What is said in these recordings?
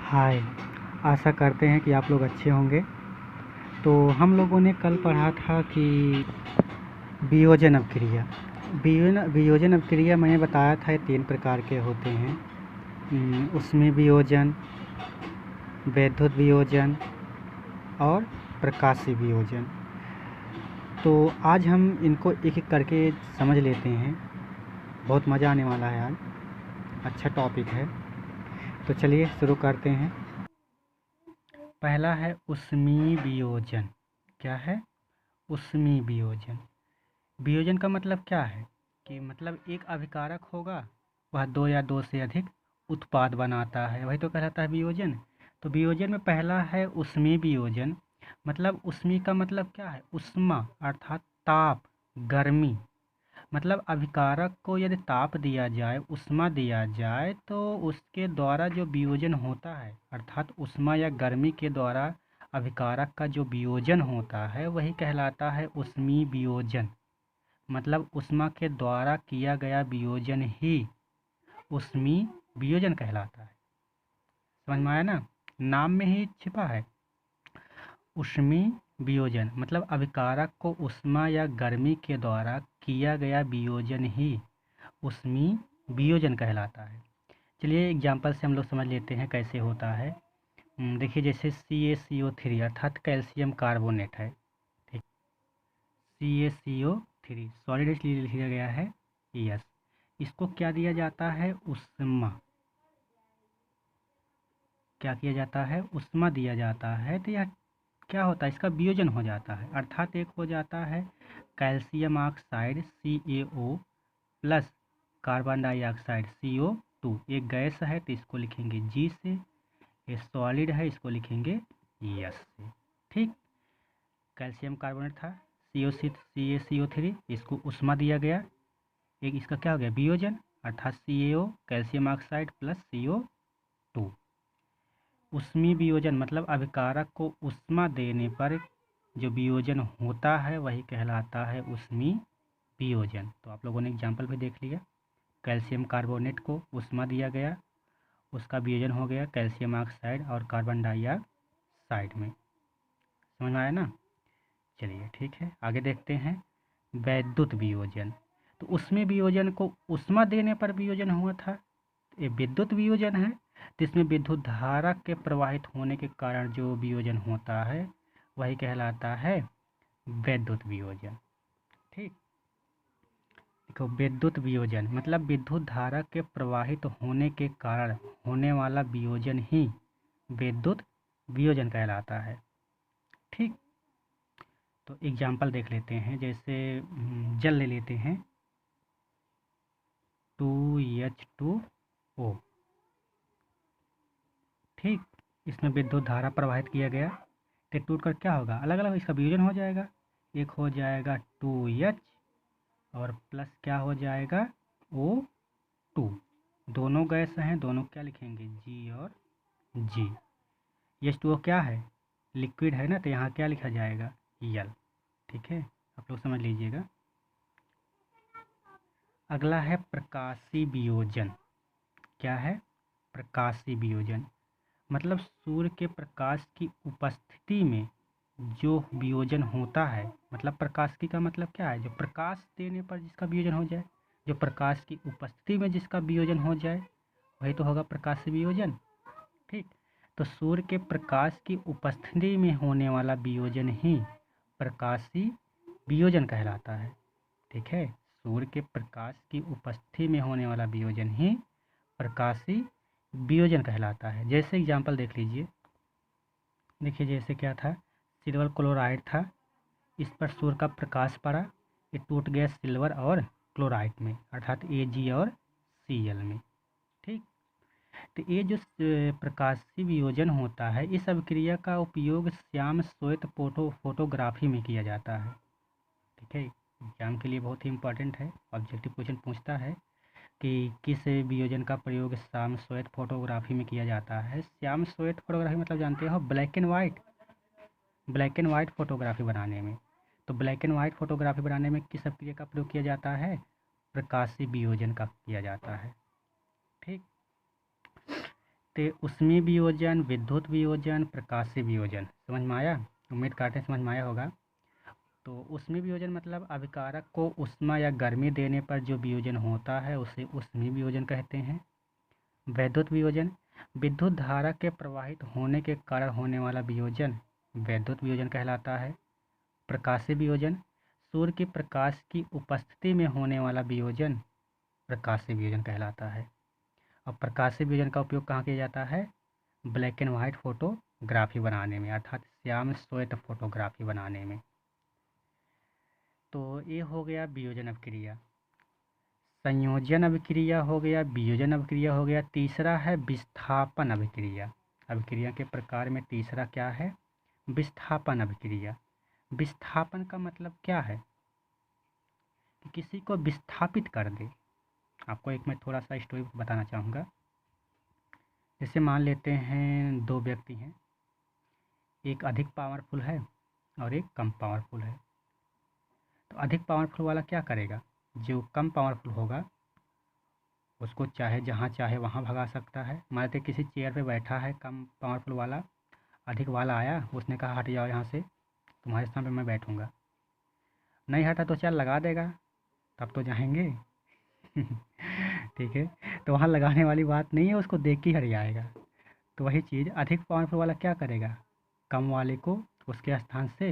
हाय। आशा करते हैं कि आप लोग अच्छे होंगे। तो हम लोगों ने कल पढ़ा था कि वियोजन अभिक्रिया। वियोजन अभिक्रिया मैंने बताया था ये 3 प्रकार के होते हैं। ऊष्मीय वियोजन, वैद्युत वियोजन और प्रकाशीय वियोजन। तो आज हम इनको एक एक करके समझ लेते हैं। बहुत मज़ा आने वाला है आज, अच्छा टॉपिक है। तो चलिए शुरू करते हैं। पहला है ऊष्मीय वियोजन। क्या है? ऊष्मीय वियोजन। वियोजन का मतलब क्या है कि मतलब एक अभिकारक होगा, वह 2 या 2 से अधिक उत्पाद बनाता है, वही तो कहलाता है वियोजन। तो वियोजन में पहला है ऊष्मीय वियोजन। मतलब ऊष्मीय का मतलब क्या है? ऊष्मा अर्थात ताप, गर्मी। मतलब अभिकारक को यदि ताप दिया जाए, ऊष्मा दिया जाए, तो उसके द्वारा जो वियोजन होता है अर्थात ऊष्मा या गर्मी के द्वारा अभिकारक का जो वियोजन होता है वही कहलाता है ऊष्मीय वियोजन। मतलब ऊष्मा के द्वारा किया गया वियोजन ही ऊष्मीय वियोजन कहलाता है। समझ में आया ना? नाम में ही छिपा है ऊष्मीय वियोजन। मतलब अभिकारक को ऊष्मा या गर्मी के द्वारा किया गया वियोजन ही ऊष्मीय वियोजन कहलाता है। चलिए एग्जाम्पल से हम लोग समझ लेते हैं कैसे होता है। देखिए जैसे CaCO3 अर्थात कैल्शियम कार्बोनेट है। ठीक, CaCO3 सॉलिड इसलिए लिखा गया है यस। इसको क्या दिया जाता है? ऊष्मा। क्या किया जाता है? ऊष्मा दिया जाता है। तो यह क्या होता है? इसका वियोजन हो जाता है। अर्थात एक हो जाता है calcium oxide CaO plus carbon dioxide CO2। एक गैस है तो इसको लिखेंगे G से, ये सॉलिड है इसको लिखेंगे S से। ठीक, कैल्शियम कार्बोनेट था CaCO3, इसको ऊष्मा दिया गया। एक इसका क्या हो गया? वियोजन अर्थात CaO calcium oxide plus CO2। ऊष्मीय वियोजन मतलब अभिकारक को ऊष्मा देने पर जो वियोजन होता है वही कहलाता है ऊष्मीय वियोजन। तो आप लोगों ने एग्जाम्पल भी देख लिया। कैल्शियम कार्बोनेट को ऊष्मा दिया गया, उसका वियोजन हो गया कैल्शियम ऑक्साइड और कार्बन डाइऑक्साइड में। समझ में आया ना? चलिए ठीक है, आगे देखते हैं वैद्युत वियोजन। तो उसमें वियोजन को ऊष्मा देने पर वियोजन हुआ था। ये विद्युत वियोजन है, जिसमें विद्युत धारा के प्रवाहित होने के कारण जो वियोजन होता है वही कहलाता है वैद्युत वियोजन। ठीक, देखो विद्युत वियोजन मतलब विद्युत धारा के प्रवाहित होने के कारण होने वाला वियोजन ही विद्युत वियोजन कहलाता है। ठीक, तो एग्जाम्पल देख लेते हैं। जैसे जल ले लेते हैं 2H2O। ठीक, इसमें विद्युत धारा प्रवाहित किया गया तो टूट कर क्या होगा? अलग अलग इसका वियोजन हो जाएगा। एक हो जाएगा 2H और प्लस क्या हो जाएगा O2। दोनों गैस हैं, दोनों क्या लिखेंगे? G और G। H2O क्या है? लिक्विड है ना, तो यहाँ क्या लिखा जाएगा? L। ठीक है, आप लोग समझ लीजिएगा। अगला है प्रकाशीय वियोजन। क्या है? प्रकाशीय वियोजन मतलब सूर्य के प्रकाश की उपस्थिति में जो वियोजन होता है। मतलब प्रकाश की का मतलब क्या है? जो प्रकाश देने पर जिसका वियोजन हो जाए, जो प्रकाश की उपस्थिति में जिसका वियोजन हो जाए वही तो होगा प्रकाशीय वियोजन। ठीक, तो सूर्य के प्रकाश की उपस्थिति में होने वाला वियोजन ही प्रकाशीय वियोजन कहलाता है। ठीक है, सूर्य के प्रकाश की उपस्थिति में होने वाला वियोजन ही प्रकाशीय वियोजन कहलाता है। जैसे एग्जाम्पल देख लीजिए। देखिए जैसे क्या था, सिल्वर क्लोराइड था, इस पर सूर्य का प्रकाश पड़ा, ये टूट गया सिल्वर और क्लोराइड में अर्थात Ag और Cl में। ठीक, तो ये जो प्रकाशीय वियोजन होता है, इस अभिक्रिया का उपयोग श्याम श्वेत फोटोग्राफी में किया जाता है। ठीक है, एग्जाम के लिए बहुत ही इम्पोर्टेंट है। ऑब्जेक्टिव क्वेश्चन पूछता है कि किस वियोजन का प्रयोग श्याम श्वेत फोटोग्राफी में किया जाता है। श्याम श्वेत फोटोग्राफी मतलब जानते हो ब्लैक एंड वाइट फोटोग्राफी बनाने में। तो ब्लैक एंड वाइट फोटोग्राफी बनाने में किस अभिक्रिया का प्रयोग किया जाता है? प्रकाशीय वियोजन का किया जाता है। ठीक, तो ऊष्मीय वियोजन, विद्युत वियोजन, प्रकाशीय वियोजन, समझ में आया? उम्मीद करते हैं समझ में आया होगा। तो ऊष्मीय वियोजन मतलब अभिकारक को ऊष्मा या गर्मी देने पर जो वियोजन होता है उसे ऊष्मीय वियोजन कहते हैं। वैद्युत वियोजन, विद्युत धारा के प्रवाहित होने के कारण होने वाला वियोजन वैद्युत वियोजन कहलाता है। प्रकाशीय वियोजन, सूर्य के प्रकाश की उपस्थिति में होने वाला वियोजन प्रकाशीय वियोजन कहलाता है। और प्रकाशीय वियोजन का उपयोग कहाँ किया जाता है? ब्लैक एंड वाइट फोटोग्राफी बनाने में, अर्थात श्याम श्वेत फोटोग्राफी बनाने में। तो ये हो गया वियोजन अभिक्रिया। संयोजन अभिक्रिया हो गया, वियोजन अभिक्रिया हो गया। तीसरा है विस्थापन अभिक्रिया। अभिक्रिया के प्रकार में तीसरा क्या है? विस्थापन अभिक्रिया। विस्थापन का मतलब क्या है? कि किसी को विस्थापित कर दे। आपको एक मैं थोड़ा सा स्टोरी बताना चाहूँगा। जैसे मान लेते हैं दो व्यक्ति हैं, एक अधिक पावरफुल है और एक कम पावरफुल है। तो अधिक पावरफुल वाला क्या करेगा? जो कम पावरफुल होगा उसको चाहे जहाँ चाहे वहाँ भगा सकता है। मान लेते किसी चेयर पे बैठा है कम पावरफुल वाला, अधिक वाला आया, उसने कहा हट जाओ यहाँ से, तुम्हारे स्थान पे मैं बैठूँगा। नहीं हटा तो चल लगा देगा, तब तो जाएंगे। ठीक है, तो वहाँ लगाने वाली बात नहीं है, उसको देख के ही हट जाएगा। तो वही चीज़ अधिक पावरफुल वाला क्या करेगा? कम वाले को उसके स्थान से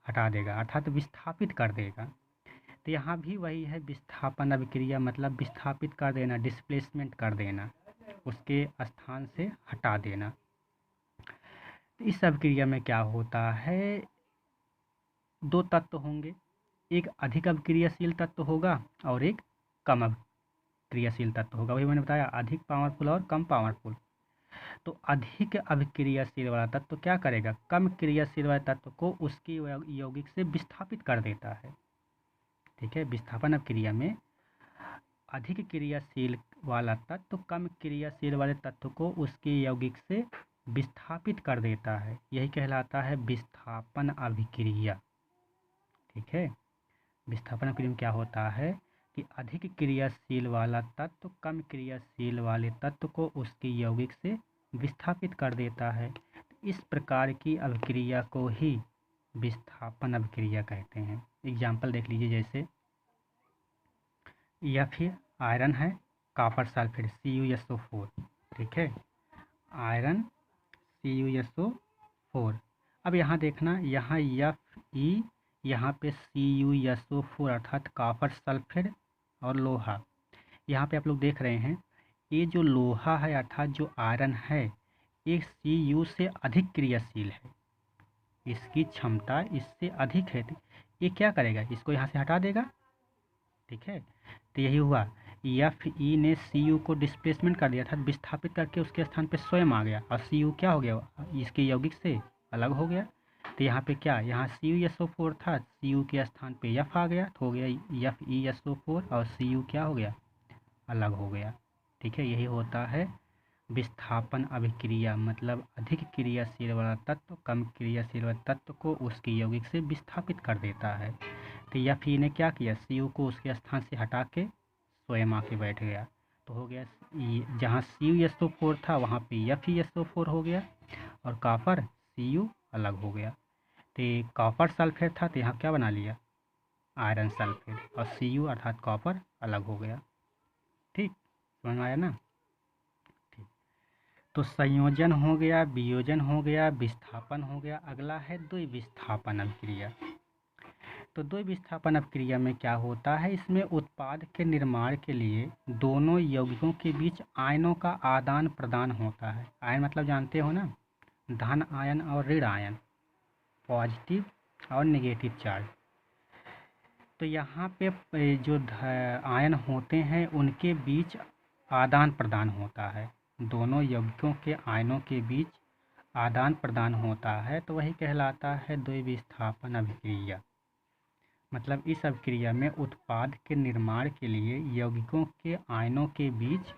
हटा देगा, अर्थात विस्थापित कर देगा। तो यहाँ भी वही है विस्थापन अभिक्रिया, मतलब विस्थापित कर देना, डिस्प्लेसमेंट कर देना, उसके स्थान से हटा देना। तो इस अभिक्रिया में क्या होता है? दो तत्व होंगे, एक अधिक अभिक्रियाशील तत्व होगा और एक कम अभिक्रियाशील तत्व होगा। वही मैंने बताया, अधिक पावरफुल और कम पावरफुल। तो अधिक अभिक्रियाशील वाला तत्व क्या करेगा? कम क्रियाशील वाले तत्व को उसकी यौगिक से विस्थापित कर देता है। ठीक है, विस्थापन अभिक्रिया में अधिक क्रियाशील वाला तत्व कम क्रियाशील वाले तत्व को उसके यौगिक से विस्थापित कर देता है, यही कहलाता है विस्थापन अभिक्रिया। ठीक है, विस्थापन अभिक्रिया में क्या होता है कि अधिक क्रियाशील वाला तत्व कम क्रियाशील वाले तत्व को उसके यौगिक से विस्थापित कर देता है। इस प्रकार की अभिक्रिया को ही विस्थापन अभिक्रिया कहते हैं। एग्जाम्पल देख लीजिए, जैसे या फिर आयरन है, कॉपर सल्फेट CuSO4। ठीक है, आयरन CuSO4। अब यहाँ देखना, यहाँ Fe, यहाँ पे CuSO4 अर्थात कॉपर सल्फेट और लोहा। यहाँ पे आप लोग देख रहे हैं ये जो लोहा है अर्थात जो आयरन है ये Cu से अधिक क्रियाशील है, इसकी क्षमता इससे अधिक है। तो ये क्या करेगा? इसको यहाँ से हटा देगा। ठीक है, तो यही हुआ, Fe ने Cu को डिस्प्लेसमेंट कर दिया, अर्थात विस्थापित करके उसके स्थान पे स्वयं आ गया और Cu क्या हो गया? इसके यौगिक से अलग हो गया। तो यहाँ पे क्या, यहाँ CuSO4 था, Cu के स्थान पे F आ गया, तो हो गया FeSO4 और Cu क्या हो गया? अलग हो गया। ठीक है, यही होता है विस्थापन अभिक्रिया, मतलब अधिक क्रियाशील वाला तत्व कम क्रियाशील वाले तत्व को उसके यौगिक से विस्थापित कर देता है। तो Fe ने क्या किया? Cu को उसके स्थान से हटा के स्वयं आके बैठ गया, तो हो गया जहाँ CuSO4 था वहाँ पे FeSO4 हो गया और कॉपर Cu अलग हो गया। तो कॉपर सल्फेट था तो यहाँ क्या बना लिया? आयरन सल्फेट, और Cu अर्थात कॉपर अलग हो गया। ठीक, समझ में आया ना? ठीक, तो संयोजन हो गया, वियोजन हो गया, विस्थापन हो गया। अगला है द्विविस्थापन अभिक्रिया। तो द्विविस्थापन अभिक्रिया में क्या होता है? इसमें उत्पाद के निर्माण के लिए दोनों यौगिकों के बीच आयनों का आदान प्रदान होता है। आयन मतलब जानते हो ना, धन आयन और ऋण आयन, पॉजिटिव और नेगेटिव चार्ज। तो यहाँ पे जो आयन होते हैं उनके बीच आदान प्रदान होता है, दोनों यौगिकों के आयनों के बीच आदान प्रदान होता है, तो वही कहलाता है द्विविस्थापन अभिक्रिया। मतलब इस अभिक्रिया में उत्पाद के निर्माण के लिए यौगिकों के आयनों के बीच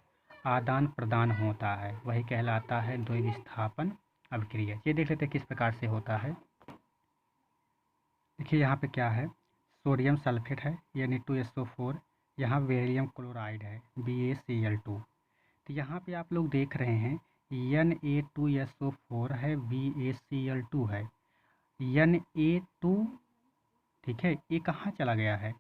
आदान प्रदान होता है, वही कहलाता है द्विविस्थापन अभिक्रिया। ये देख लेते हैं किस प्रकार से होता है। देखिए यहाँ पे क्या है, सोडियम सल्फेट है यानी 2SO4, यहाँ बेरिलियम क्लोराइड है BaCl2। तो यहाँ पे आप लोग देख रहे हैं Na2SO4 है, BaCl2 है। Na2, ठीक है, ये कहाँ चला गया है,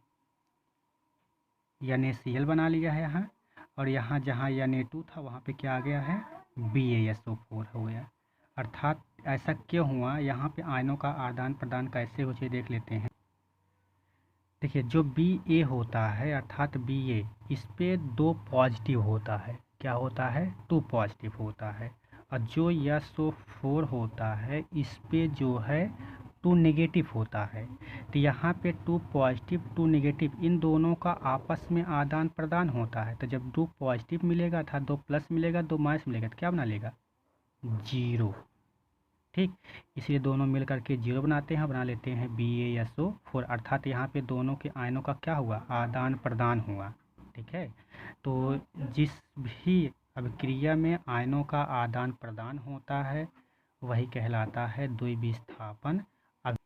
NaCl बना लिया है यहाँ, और यहाँ जहाँ Na2 था वहाँ पे क्या आ गया है, BaSO4 हो गया। अर्थात ऐसा क्यों हुआ, यहाँ पे आयनों का आदान प्रदान कैसे हो, देख लेते हैं। देखिए, जो Ba होता है अर्थात Ba, इस पे 2 पॉजिटिव होता है, क्या होता है, 2 पॉजिटिव होता है। और जो SO4 होता है इस पे जो है 2 नेगेटिव होता है। तो यहाँ पे 2 पॉजिटिव 2 नेगेटिव, इन दोनों का आपस में आदान प्रदान होता है। तो जब 2 पॉजिटिव मिलेगा अर्थात 2 प्लस मिलेगा, 2 माइनस मिलेगा, तो क्या बना लेगा, 0। ठीक, इसलिए दोनों मिल करके 0 बनाते हैं, बना लेते हैं BaSO4। अर्थात यहाँ पे दोनों के आयनों का क्या हुआ, आदान प्रदान हुआ। ठीक है, तो जिस भी अभिक्रिया में आयनों का आदान प्रदान होता है वही कहलाता है द्विविस्थापन। अब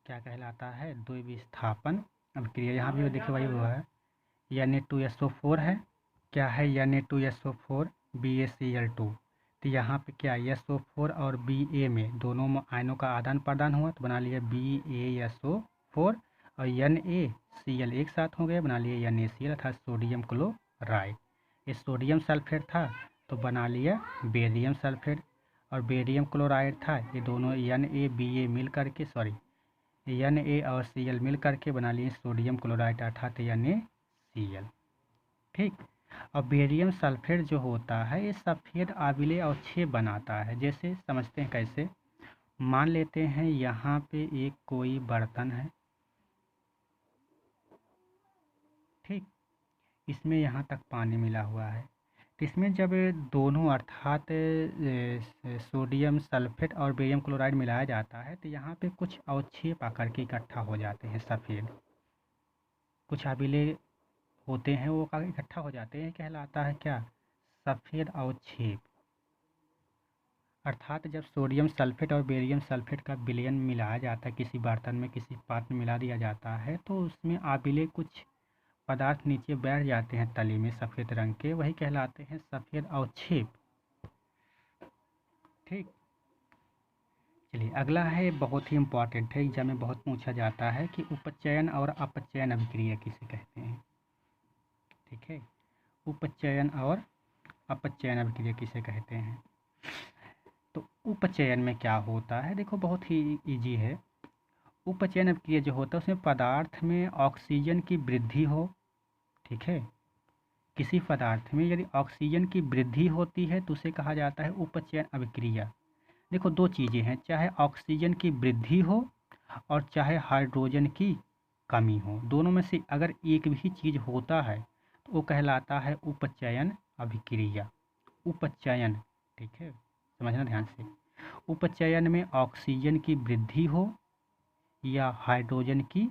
क्या कहलाता है, द्विविस्थापन अभिक्रिया। यहाँ भी देखिए वही हुआ है, Na2SO4 है, क्या है, Na2SO4 BaCl2। तो यहाँ पे क्या, SO4 और Ba में दोनों आयनों का आदान प्रदान हुआ, तो बना लिया BaSO4, और NaCl एक साथ हो गए, बना लिया NaCl अर्थात सोडियम क्लोराइड। ये सोडियम सल्फेट था तो बना लिया बेरियम सल्फेट, और बेरियम क्लोराइड था, ये दोनों Na मिल करके, सॉरी, Na और Cl मिल करके बना लिए सोडियम क्लोराइड अर्थात NaCl। ठीक, और बेरियम सल्फेट जो होता है ये सफ़ेद आबिले अवक्षेप बनाता है। जैसे समझते हैं कैसे, मान लेते हैं यहाँ पे एक कोई बर्तन है, ठीक, इसमें यहाँ तक पानी मिला हुआ है। तो इसमें जब दोनों अर्थात सोडियम सल्फेट और बेरियम क्लोराइड मिलाया जाता है तो यहाँ पे कुछ अवक्षेप आकर के इकट्ठा हो जाते हैं, सफ़ेद कुछ आबिले होते हैं वो इकट्ठा हो जाते हैं, कहलाता है क्या, सफ़ेद अवक्षेप। अर्थात जब सोडियम सल्फेट और बेरियम सल्फेट का विलयन मिलाया जाता है, किसी बर्तन में किसी पात्र में मिला दिया जाता है, तो उसमें आबिले कुछ पदार्थ नीचे बैठ जाते हैं तली में सफ़ेद रंग के, वही कहलाते हैं सफ़ेद अवक्षेप। ठीक, चलिए अगला है, बहुत ही इम्पॉर्टेंट है, एग्जाम में बहुत पूछा जाता है कि उपचयन और अपचयन अभिक्रिया किसे कहते हैं। ठीक है, उपचयन और अपचयन अभिक्रिया किसे कहते हैं। तो उपचयन में क्या होता है, देखो बहुत ही इजी है। उपचयन अभिक्रिया जो होता है उसमें पदार्थ में ऑक्सीजन की वृद्धि हो, ठीक है, किसी पदार्थ में यदि ऑक्सीजन की वृद्धि होती है तो उसे कहा जाता है उपचयन अभिक्रिया। देखो दो चीज़ें हैं, चाहे ऑक्सीजन की वृद्धि हो और चाहे हाइड्रोजन की कमी हो, दोनों में से अगर एक भी चीज़ होता है तो वो कहलाता है उपचयन अभिक्रिया। उपचयन, ठीक है, समझना ध्यान से, उपचयन में ऑक्सीजन की वृद्धि हो या हाइड्रोजन की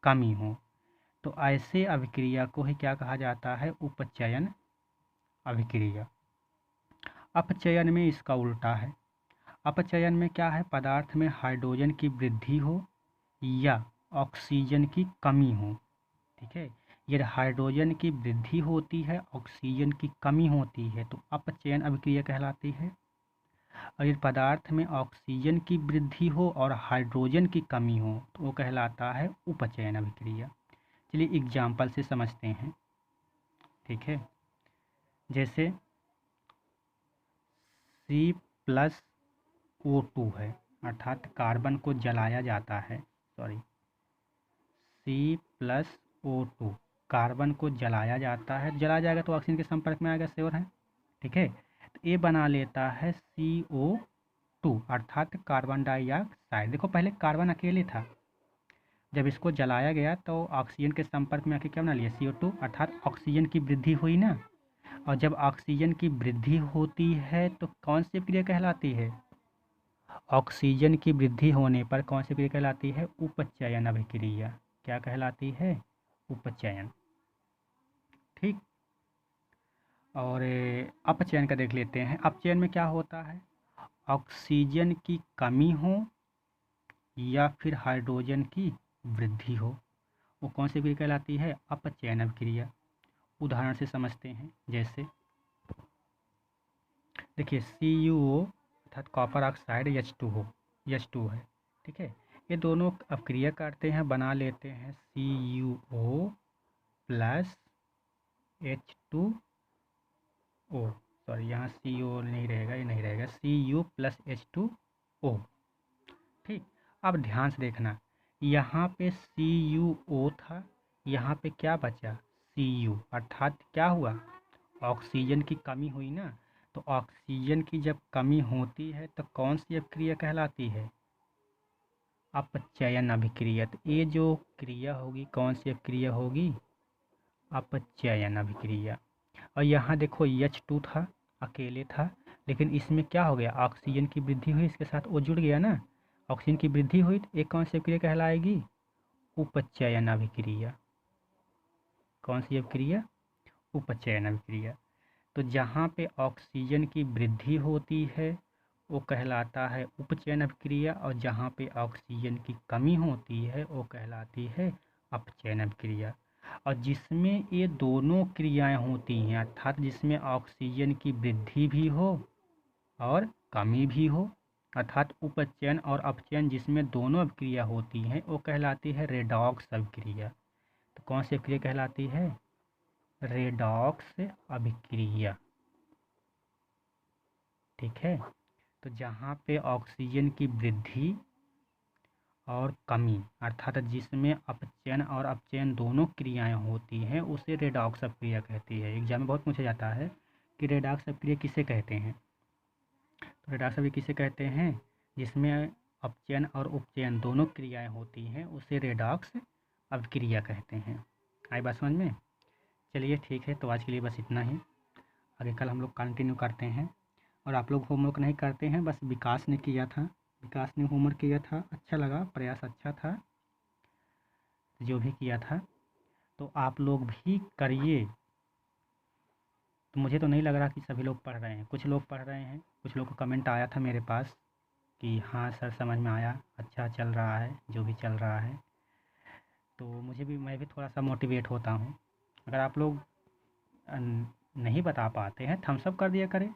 कमी हो तो ऐसे अभिक्रिया को ही क्या कहा जाता है, उपचयन अभिक्रिया। अपचयन में इसका उल्टा है, अपचयन में क्या है, पदार्थ में हाइड्रोजन की वृद्धि हो या ऑक्सीजन की कमी हो। ठीक है, यदि हाइड्रोजन की वृद्धि होती है ऑक्सीजन की कमी होती है तो अपचयन अभिक्रिया कहलाती है, और यदि पदार्थ में ऑक्सीजन की वृद्धि हो और हाइड्रोजन की कमी हो तो वो कहलाता है उपचयन अभिक्रिया। चलिए एग्जाम्पल से समझते हैं। ठीक है, जैसे C+O2 है, अर्थात कार्बन को जलाया जाता है, सॉरी, C+O2 कार्बन को जलाया जाता है, जलाया जाएगा तो ऑक्सीजन के संपर्क में आएगा, श्योर है। ठीक है, तो ये बना लेता है CO2 अर्थात कार्बन डाइऑक्साइड। देखो पहले कार्बन अकेले था, जब इसको जलाया गया तो ऑक्सीजन के संपर्क में आके क्या बना लिया, CO2 अर्थात ऑक्सीजन की वृद्धि हुई ना, और जब ऑक्सीजन की वृद्धि होती है तो कौन सी क्रिया कहलाती है, ऑक्सीजन की वृद्धि होने पर कौन सी क्रिया कहलाती है, उपचयन अभिक्रिया। क्या कहलाती है, उपचयन। ठीक, और अपचयन का देख लेते हैं। अपचयन में क्या होता है, ऑक्सीजन की कमी हो या फिर हाइड्रोजन की वृद्धि हो, वो कौन सी क्रिया कहलाती है, अपचयन अभिक्रिया। उदाहरण से समझते हैं, जैसे देखिए CuO अर्थात कॉपर ऑक्साइड H2O है, ठीक है। ये दोनों अपक्रिया करते हैं, बना लेते हैं CuO प्लस H2O, सॉरी यहाँ CO नहीं रहेगा, ये नहीं रहेगा, Cu प्लस H2O, ठीक। अब ध्यान से देखना, यहाँ पे CuO था, यहाँ पे क्या बचा Cu, अर्थात क्या हुआ, ऑक्सीजन की कमी हुई ना। तो ऑक्सीजन की जब कमी होती है तो कौन सी अभिक्रिया कहलाती है, अपचयन अभिक्रिया। तो ये जो क्रिया होगी कौन सी अभिक्रिया होगी, अपचयन अभिक्रिया। और यहाँ देखो H2 था, अकेले था, लेकिन इसमें क्या हो गया, ऑक्सीजन की वृद्धि हुई, इसके साथ वो जुड़ गया ना, ऑक्सीजन की वृद्धि हुई तो एक कौन सी अभिक्रिया कहलाएगी, उपचयन अभिक्रिया। कौन सी अभिक्रिया, उपचयन अभिक्रिया। तो जहाँ पे ऑक्सीजन की वृद्धि होती है वो कहलाता है उपचयन अभिक्रिया, और जहाँ पे ऑक्सीजन की कमी होती है वो कहलाती है अपचयन अभिक्रिया। और जिसमें ये दोनों क्रियाएं होती हैं, अर्थात जिसमें ऑक्सीजन की वृद्धि भी हो और कमी भी हो, अर्थात उपचयन और अपचयन जिसमें दोनों अभिक्रिया होती हैं वो कहलाती है रेडॉक्स अभिक्रिया। तो कौन सी अभिक्रिया कहलाती है, रेडॉक्स अभिक्रिया, ठीक है। तो जहाँ पे ऑक्सीजन की वृद्धि और कमी, अर्थात जिसमें अपचयन और अपचयन दोनों क्रियाएं होती हैं उसे रेडॉक्स अभिक्रिया कहती है। एग्जाम में बहुत पूछा जाता है कि रेडॉक्स अभिक्रिया किसे कहते हैं। तो रेडॉक्स अभिक्रिया किसे कहते हैं, जिसमें अपचयन और उपचयन दोनों क्रियाएं होती हैं उसे रेडॉक्स अभिक्रिया कहते हैं। आई बात समझ में। चलिए ठीक है, तो आज के लिए बस इतना ही, आगे कल हम लोग कंटिन्यू करते हैं। और आप लोग होमवर्क नहीं करते हैं, बस विकास ने किया था, विकास ने होमवर्क किया था, अच्छा लगा, प्रयास अच्छा था जो भी किया था, तो आप लोग भी करिए। तो मुझे तो नहीं लग रहा कि सभी लोग पढ़ रहे हैं, कुछ लोग पढ़ रहे हैं, कुछ लोग को कमेंट आया था मेरे पास कि हाँ सर समझ में आया, अच्छा चल रहा है जो भी चल रहा है। तो मैं भी थोड़ा सा मोटिवेट होता हूँ। अगर आप लोग नहीं बता पाते हैं, थम्स अप कर दिया करें,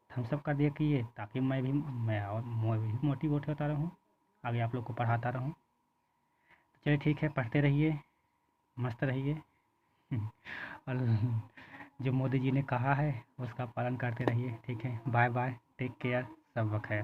थम्स अप कर दिया कीजिए, ताकि मैं भी मोटिवेट होता रहूँ, आगे आप लोग को पढ़ाता रहूँ। तो चलिए ठीक है, पढ़ते रहिए, मस्त रहिए और जो मोदी जी ने कहा है उसका पालन करते रहिए, ठीक है। बाय बाय, टेक केयर, सब बखैर।